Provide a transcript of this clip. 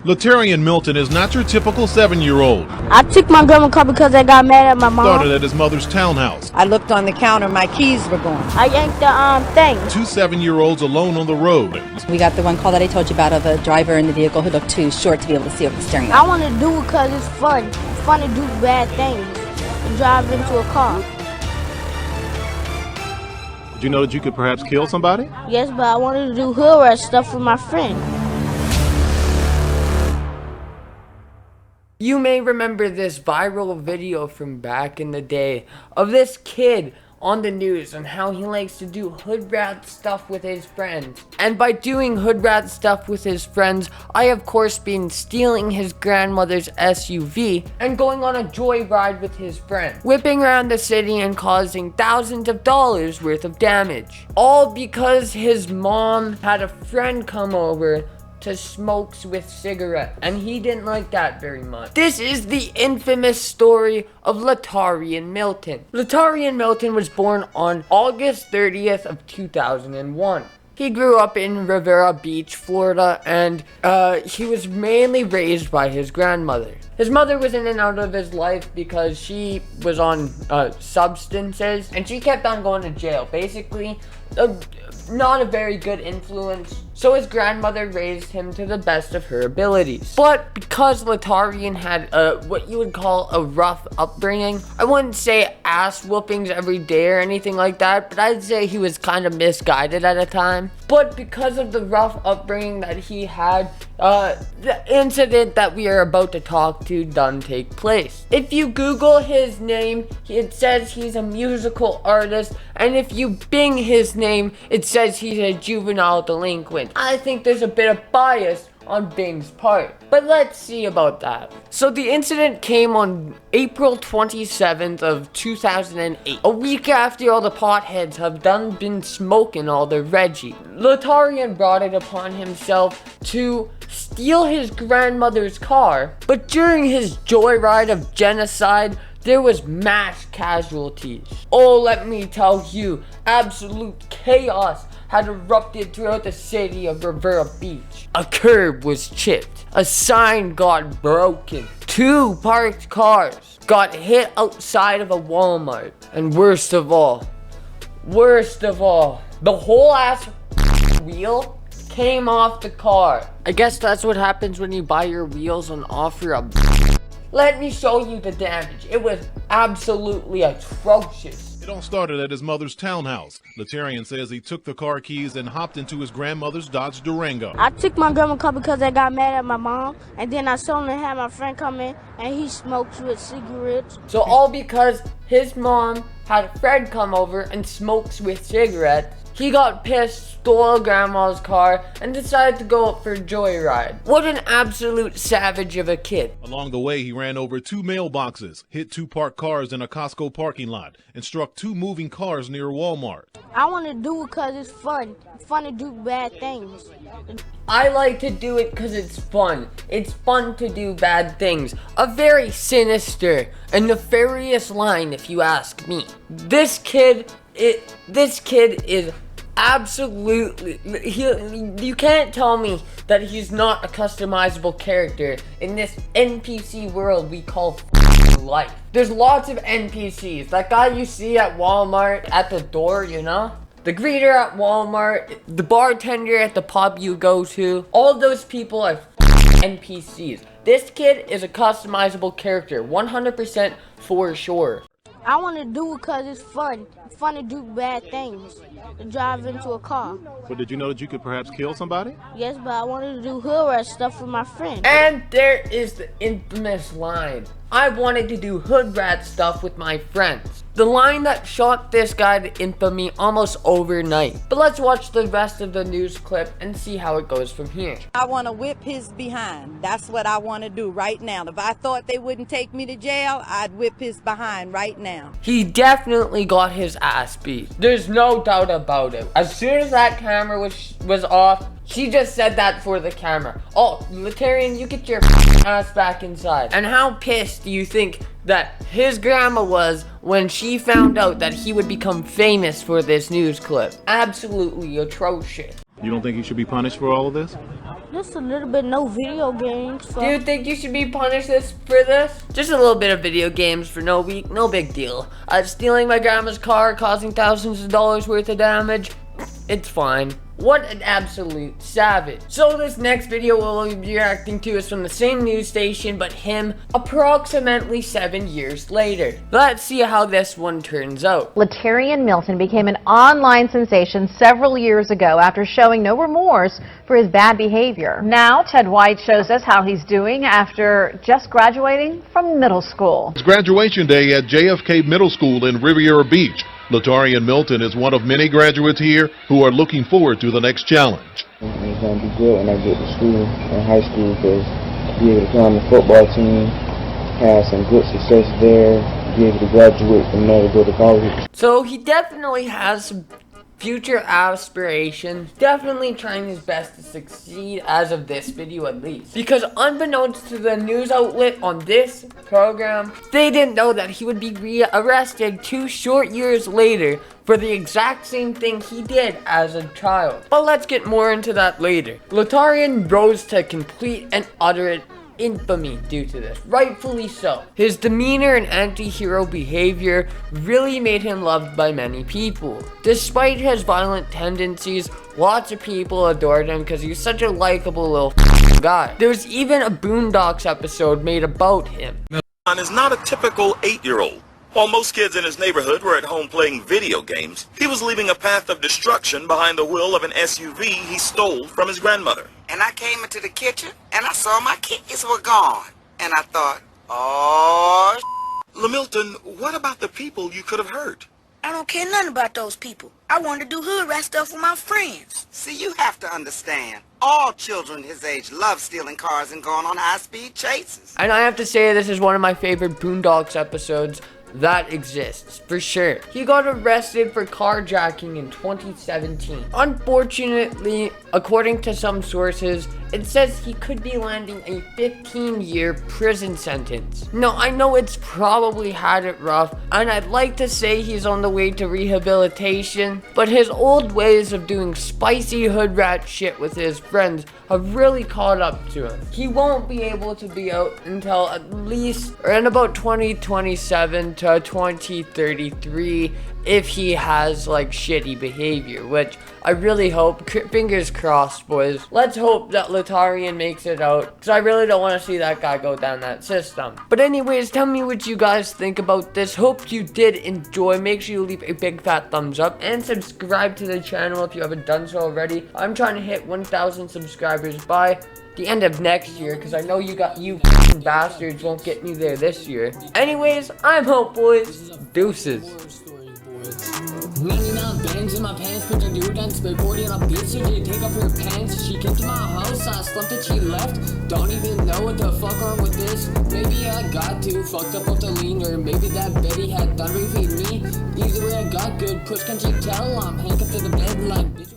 Latarian Milton is not your typical 7-year-old. I took my grandma car because I got mad at my mom. Started at his mother's townhouse. I looked on the counter, my keys were gone. I yanked the thing. 2 7-year-olds alone on the road. We got the one call that I told you about of a driver in the vehicle who looked too short to be able to see over the steering wheel. I want to do it because it's fun. It's fun to do bad things and drive into a car. Did you know that you could perhaps kill somebody? Yes, but I wanted to do hood rat stuff with my friend. You may remember this viral video from back in the day of this kid on the news and how he likes to do hood rat stuff with his friends. And by doing hood rat stuff with his friends, I of course mean stealing his grandmother's SUV and going on a joyride with his friend, whipping around the city and causing thousands of dollars worth of damage. All because his mom had a friend come over to smokes with cigarettes, and he didn't like that very much. This is the infamous story of Latarian Milton. Latarian Milton was born on August 30th of 2001. He grew up in Rivera Beach, Florida, and he was mainly raised by his grandmother. His mother was in and out of his life because she was on substances, and she kept on going to jail. Basically, not a very good influence, so his grandmother raised him to the best of her abilities. But because Latarian had what you would call a rough upbringing, I wouldn't say ass whoopings every day or anything like that, but I'd say he was kind of misguided at a time. But because of the rough upbringing that he had, the incident that we are about to talk to done take place. If you Google his name, it says he's a musical artist, and if you Bing his name, it says he's a juvenile delinquent. I think there's a bit of bias on Bing's part, but let's see about that. So the incident came on April 27th of 2008, a week after all the potheads have been smoking all their Reggie. Latarian brought it upon himself to steal his grandmother's car, but during his joyride of genocide, there was mass casualties. Oh, let me tell you, absolute chaos had erupted throughout the city of Rivera Beach. A curb was chipped, a sign got broken, 2 parked cars got hit outside of a Walmart, and worst of all, the whole ass wheel came off the car. I guess that's what happens when you buy your wheels on offer a. Let me show you the damage. It was absolutely atrocious. It all started at his mother's townhouse. Latarian says he took the car keys and hopped into his grandmother's Dodge Durango. I took my grandma car because I got mad at my mom, and then I saw him and had my friend come in, and he smokes with cigarettes. So all because his mom had a friend come over and smokes with cigarettes, he got pissed, stole grandma's car, and decided to go up for a joyride. What an absolute savage of a kid. Along the way, he ran over 2 mailboxes, hit 2 parked cars in a Costco parking lot, and struck 2 moving cars near Walmart. I want to do it because it's fun. It's fun to do bad things. I like to do it because it's fun. It's fun to do bad things. A very sinister and nefarious line, if you ask me. This kid is absolutely, you can't tell me that he's not a customizable character in this NPC world we call life. There's lots of NPCs. That guy you see at Walmart at the door, you know? The greeter at Walmart, the bartender at the pub you go to, all those people are NPCs. This kid is a customizable character, 100% for sure. I want to do it because it's fun. It's fun to do bad things and drive into a car. But did you know that you could perhaps kill somebody? Yes, but I wanted to do hood rat stuff with my friend. And there is the infamous line. I wanted to do hood rat stuff with my friends. The line that shot this guy to infamy almost overnight. But let's watch the rest of the news clip and see how it goes from here. I want to whip his behind. That's what I want to do right now. If I thought they wouldn't take me to jail, I'd whip his behind right now. He definitely got his ass beat. There's no doubt about it. As soon as that camera was off, she just said that for the camera. Oh, Latarian, you get your ass back inside. And how pissed do you think that his grandma was when she found out that he would become famous for this news clip? Absolutely atrocious. You don't think he should be punished for all of this? Just a little bit, no video games. Do you think you should be punished for this? Just a little bit of video games for no week, no big deal. Stealing my grandma's car, causing thousands of dollars worth of damage, it's fine. What an absolute savage. So this next video we'll be reacting to is from the same news station, but him approximately 7 years later. Let's see how this one turns out. Latarian Milton became an online sensation several years ago after showing no remorse for his bad behavior. Now Ted White shows us how he's doing after just graduating from middle school. It's graduation day at JFK Middle School in Riviera Beach. Latarian Milton is one of many graduates here who are looking forward to the next challenge. It's going to be good when I get to school, in high school, because to be able to play on the football team, have some good success there, be able to graduate from there to go to college. So he definitely has some future aspirations, definitely trying his best to succeed as of this video at least. Because unbeknownst to the news outlet on this program, they didn't know that he would be arrested 2 short years later for the exact same thing he did as a child. But let's get more into that later. Latarian rose to complete and utter infamy due to this, rightfully so. His demeanor and anti-hero behavior really made him loved by many people. Despite his violent tendencies, lots of people adored him because he's such a likable little guy. There's even a Boondocks episode made about him. Is not a typical 8-year-old. While most kids in his neighborhood were at home playing video games, he was leaving a path of destruction behind the wheel of an SUV he stole from his grandmother. And I came into the kitchen and I saw my kids were gone. And I thought, oh, Milton, what about the people you could have hurt? I don't care nothing about those people. I want to do hood rat stuff with my friends. See, you have to understand. All children his age love stealing cars and going on high-speed chases. And I have to say, this is one of my favorite Boondocks episodes that exists, for sure. He got arrested for carjacking in 2017. Unfortunately, according to some sources, it says he could be landing a 15-year prison sentence. No, I know it's probably had it rough, and I'd like to say he's on the way to rehabilitation, but his old ways of doing spicy hood rat shit with his friends have really caught up to him. He won't be able to be out until at least, or in about 2027 to 2033, if he has like shitty behavior, which I really hope. Fingers crossed, boys. Let's hope that Latarian makes it out, because I really don't want to see that guy go down that system. But anyways, tell me what you guys think about this. Hope you did enjoy. Make sure you leave a big fat thumbs up and subscribe to the channel if you haven't done so already. I'm trying to hit 1,000 subscribers by the end of next year, because I know you bastards won't get me there this year. Anyways, I'm Hope, boys. Deuces. 99 bangs in my pants, put the dude on skateboarding on a beach. She did take off her pants. She came to my house, I slumped it, she left. Don't even know what the fuck wrong with this. Maybe I got too fucked up with the lean, or maybe that Betty had done refeed me. Either way, I got good push, can't you tell? I'm handcuffed to the bed like bitch.